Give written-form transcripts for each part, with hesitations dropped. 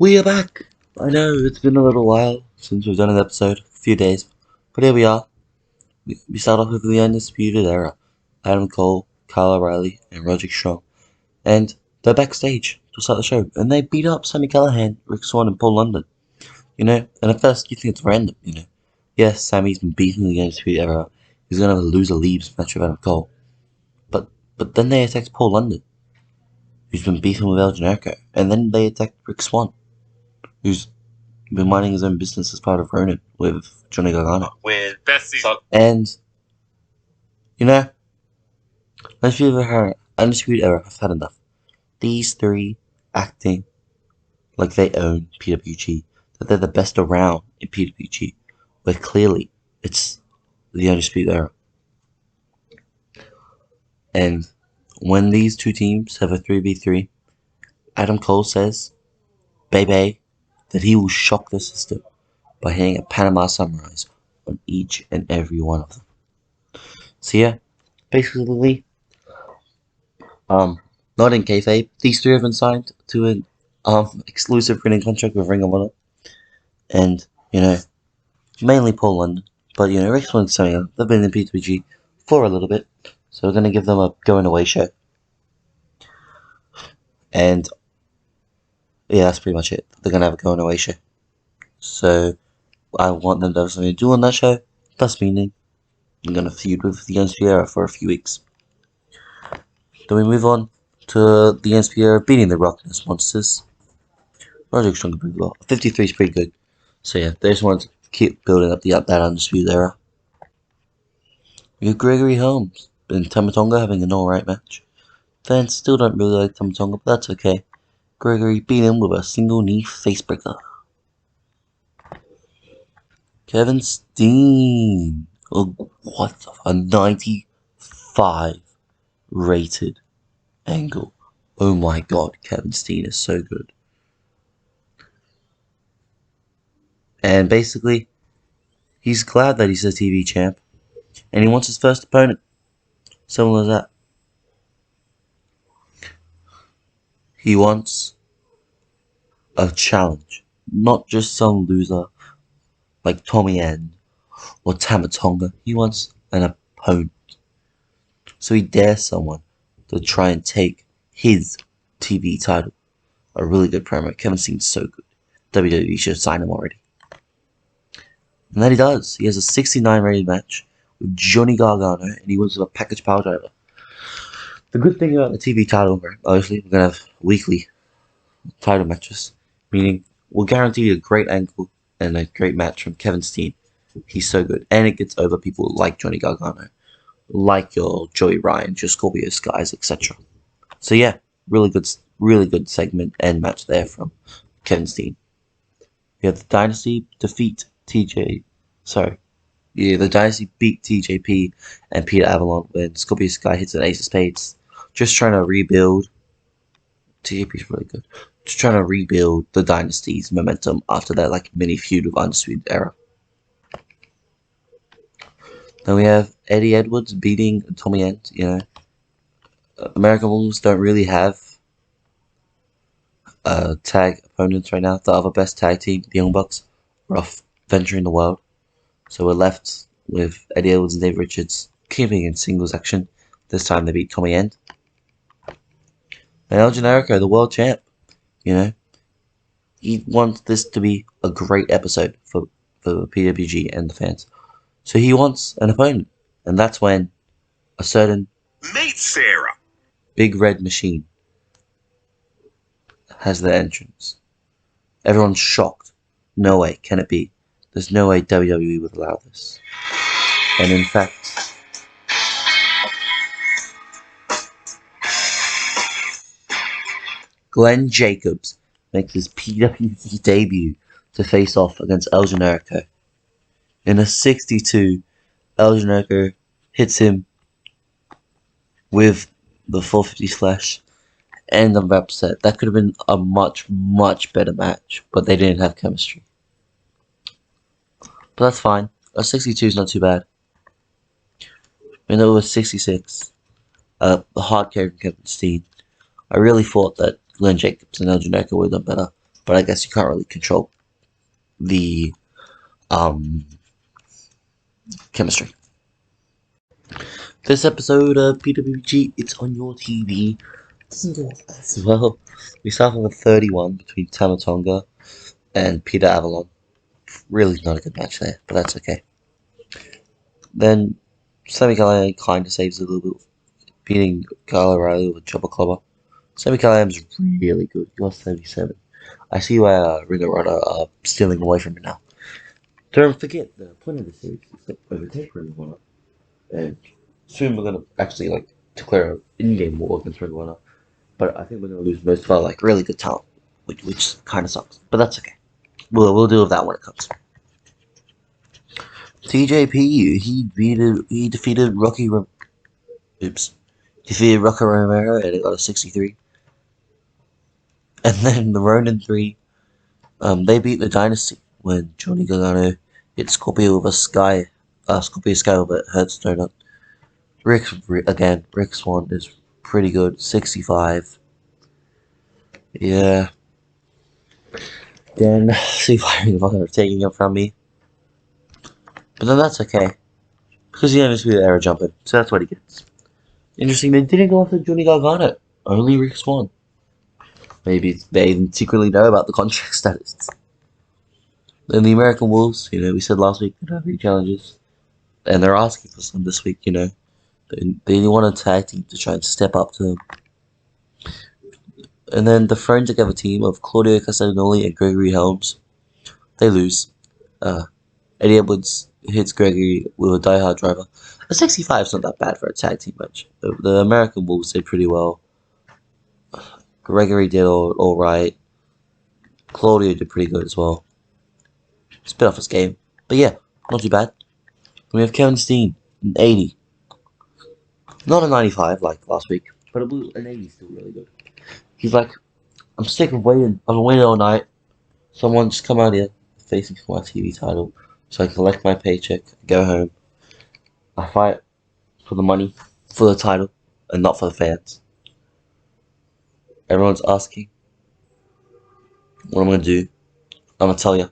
We are back! I know, it's been a little while since we've done an episode, a few days, but here we are. We start off with the Undisputed Era. Adam Cole, Kyle O'Reilly, and Roderick Strong. And they're backstage to start the show, and they beat up Sami Callihan, Rick Swann, and Paul London. And at first you think it's random. Yes, Sami's been beating the Undisputed Era. He's gonna have a loser leaves match with Adam Cole. But then they attacked Paul London, who's been beaten with El Generico, and then they attacked Rick Swann, who's been minding his own business as part of Ronin with Johnny Gargano. With best season. And, Undisputed Era have had enough. These three acting like they own PWG, that they're the best around in PWG, where clearly it's the Undisputed Era. And when these two teams have a 3v3, Adam Cole says, baby, that he will shock the system by hitting a Panama Sunrise on each and every one of them. So yeah, basically, not in kayfabe, these three have been signed to an exclusive written contract with Ring of Honor, and mainly Paul London, but Rick Swann and Sami, they've been in PWG for a little bit, so we're gonna give them a going away show, and yeah, that's pretty much it. They're gonna have a going away show, so I want them to have something to do on that show. Thus meaning, I'm gonna feud with the Undisputed Era for a few weeks. Then we move on to the Undisputed Era beating the Rock Ness Monsters. Roderick Strong pretty well. 53 is pretty good. So yeah, they just wanted to keep building up that Undisputed Era. We got Gregory Holmes and Tama Tonga having an alright match. Fans still don't really like Tama Tonga, but that's okay. Gregory beat him with a single knee facebreaker. Kevin Steen. Oh, what a 95 rated angle. Oh my god, Kevin Steen is so good. And basically, he's glad that he's a TV champ, and he wants his first opponent. Simple as that. He wants a challenge, not just some loser like Tommy End or Tama Tonga. He wants an opponent. So he dares someone to try and take his TV title. A really good promo. Kevin Steen's so good. WWE should have signed him already. And then he does. He has a 69 rated match with Johnny Gargano, and he wins with a package power driver. The good thing about the TV title, obviously, we're going to have weekly title matches, meaning we'll guarantee a great angle and a great match from Kevin Steen. He's so good, and it gets over people like Johnny Gargano, like your Joey Ryan, your Scorpio Skies, etc. So yeah, really good segment and match there from Kevin Steen. We have the Dynasty defeat the Dynasty beat TJP and Peter Avalon when Scorpio Sky hits an Ace of Spades. Just trying to rebuild. TJP's really good. Just trying to rebuild the Dynasty's momentum after that mini feud with Undisputed Era. Then we have Eddie Edwards beating Tommy End. American Wolves don't really have tag opponents right now. The other best tag team, the Young Bucks, are off venturing the world. So we're left with Eddie Edwards and Dave Richards keeping in singles action. This time they beat Tommy End. And El Generico, the world champ, he wants this to be a great episode for PWG and the fans. So he wants an opponent. And that's when a certain Nate Sarah, Big Red Machine, has their entrance. Everyone's shocked. No way can it be. There's no way WWE would allow this. And in fact, Glenn Jacobs makes his PWG debut to face off against El Generico. In a 62, El Generico hits him with the 450 Slash, and I'm upset. That could have been a much, much better match, but they didn't have chemistry. But that's fine. A 62 is not too bad. Even though it was 66, the hard carry from Kevin Steen, I really thought that Glenn Jacobs and El Generico would have done better, but I guess you can't really control the chemistry. This episode of PWG, it's on your TV. As well, we start with a 31 between Tamatonga and Peter Avalon. Really not a good match there, but that's okay. Then Sammy Callahan kind of saves it a little bit, beating Kyle O'Reilly with a jumper clubber. Sammy Callahan's really good. He lost 77. I see why Ring of Honor are stealing away from it now. Don't forget, the point of the series is to overtake Ring of Honor. And soon we're gonna actually declare an in-game war against Ring of Honor. But I think we're gonna lose most of our really good talent, which kind of sucks. But that's okay. We'll deal with that when it comes. TJP he defeated defeated Rocky Romero and it got a 63. And then the Ronin 3, they beat the Dynasty when Johnny Gargano hit Scorpio with a Scorpio Sky with a Hertz donut. Rick Swan is pretty good, 65. Yeah. Then see if I'm taking it from me. But then that's okay. Because he understood the error jumping, so that's what he gets. Interesting, they didn't go after Johnny Gargano. Only Rick Swan. Maybe they even secretly know about the contract status. Then the American Wolves, we said last week they have 3 challenges. And they're asking for some this week, They want a tag team to try and step up to them. And then the thrown together team of Claudio Castagnoli and Gregory Helms, they lose. Eddie Edwards hits Gregory with a diehard driver. A 65 is not that bad for a tag team match. The American Wolves did pretty well. Gregory did all right. Claudio did pretty good as well. Spit off his game. But yeah, not too bad. We have Kevin Steen, an 80. Not a 95 like last week, but an 80 is still really good. He's like, I'm sick of waiting. I've been waiting all night. Someone just come out here, facing for my TV title, so I collect my paycheck, go home. I fight for the money, for the title, and not for the fans. Everyone's asking what I'm gonna do. I'm gonna tell you.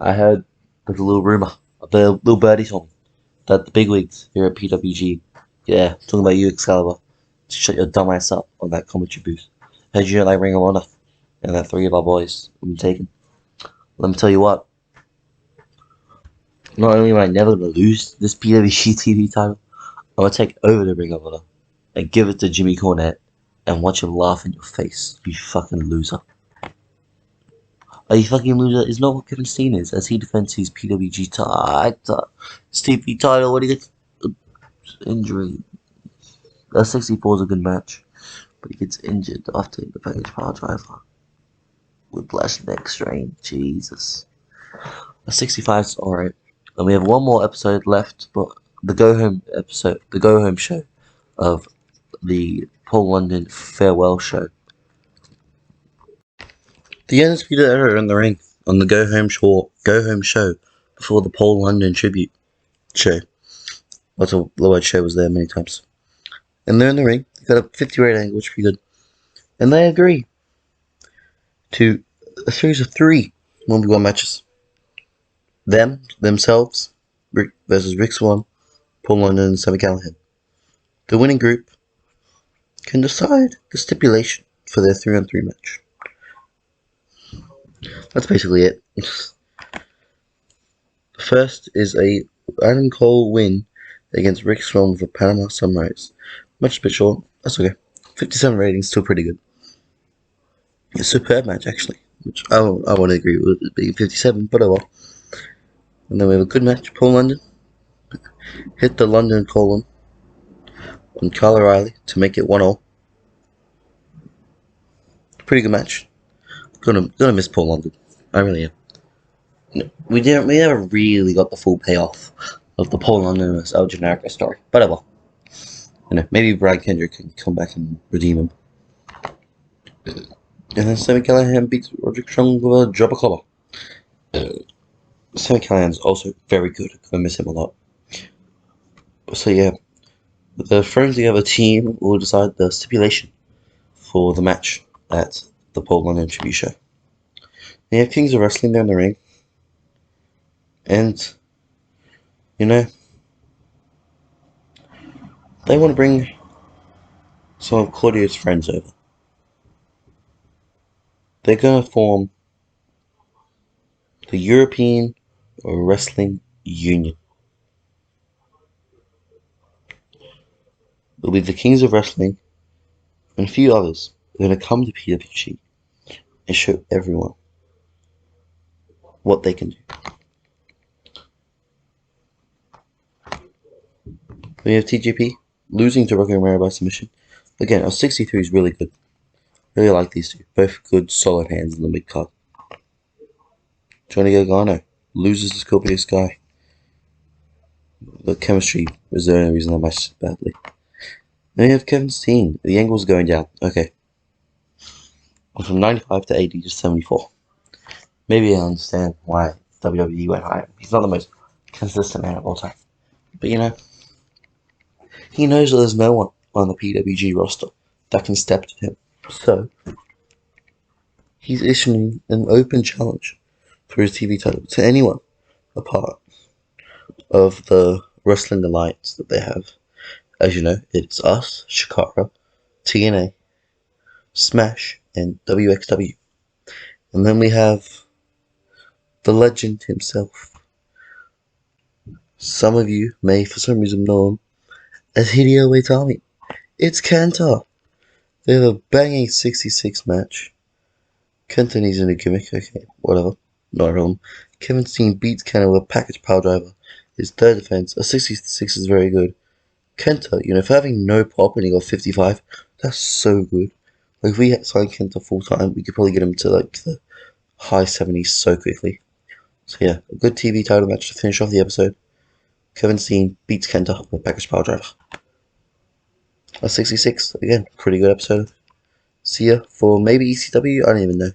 I heard there's a little rumor. The little birdie told me that the bigwigs here at PWG, talking about you, Excalibur, to shut your dumb ass up on that commentary booth. Heard you don't like Ring of Honor, and that 3 of our boys will be taken. Let me tell you what. Not only am I never gonna lose this PWG TV title, I'm gonna take over the Ring of Honor and give it to Jimmy Cornette and watch him laugh in your face, you fucking loser. Are you fucking loser? Is not what Kevin Steen is, as he defends his PWG TV title when he gets injury. A 64 is a good match, but he gets injured after the package power driver. Whiplash neck strain, Jesus. A 65 is alright. And we have one more episode left, but the go home show of the Paul London farewell show. The Undisputed Era are in the ring on the go home show before the Paul London tribute show. The word show was there many times. And they're in the ring. They got a 50 rate angle, which is pretty good. And they agree to a series of 3 1v1 matches. Themselves, Rick versus Rick Swan, Paul London, and Sammy Callahan. The winning group can decide the stipulation for their 3-on-3 match. That's basically it. The first is a Adam Cole win against Rick Swan with a Panama Sunrise. Much a bit short. That's okay. 57 ratings, still pretty good. A superb match, actually. Which I won't agree with it being 57, but oh well. And then we have a good match. Paul London hit the London colon on Kyle O'Reilly to make it 1-0. Pretty good match. Gonna miss Paul London. I really am. We never really got the full payoff of the Paul London vs. El Generico story, but oh well. Maybe Brad Kendrick can come back and redeem him. And then Sammy Callahan beats Roderick Strong with a dropper collar. Sammy Callahan's also very good. I miss him a lot. So yeah, the Thrones together team will decide the stipulation for the match at the Paul London tribute show. We have Kings of Wrestling there in the ring. And, you know, they want to bring some of Claudio's friends over. They're going to form the European Wrestling Union. It'll be the Kings of Wrestling and a few others are going to come to PWG and show everyone what they can do. We have TJP losing to Rocky Romero by submission. Again, our 63 is really good. Really like these two. Both good, solid hands in the mid card. Johnny Gargano loses to Scorpio Sky. The chemistry was the only reason that matched badly. Then you have Kevin Steen. The angle's going down. Okay. From 95 to 80 to 74. Maybe I understand why WWE went higher. He's not the most consistent man of all time. But you know, he knows that there's no one on the PWG roster that can step to him. So, he's issuing an open challenge for his TV title to anyone a part of the Wrestling Alliance that they have. As you know, it's us, Shikara, TNA, Smash, and WXW. And then we have the legend himself. Some of you may, for some reason, know him as Hideo Itami. It's Kenta. They have a banging 66 match. Kenta needs a new gimmick. Okay, whatever. Not a problem. Kevin Steen beats Kenta with a package power driver. His third defense, a 66 is very good. Kenta, for having no pop and he got 55, that's so good. Like, if we signed Kenta full time, we could probably get him to the high 70s so quickly. So yeah, a good TV title match to finish off the episode. Kevin Steen beats Kenta with a package power driver. A 66, again, pretty good episode. See ya for maybe ECW, I don't even know.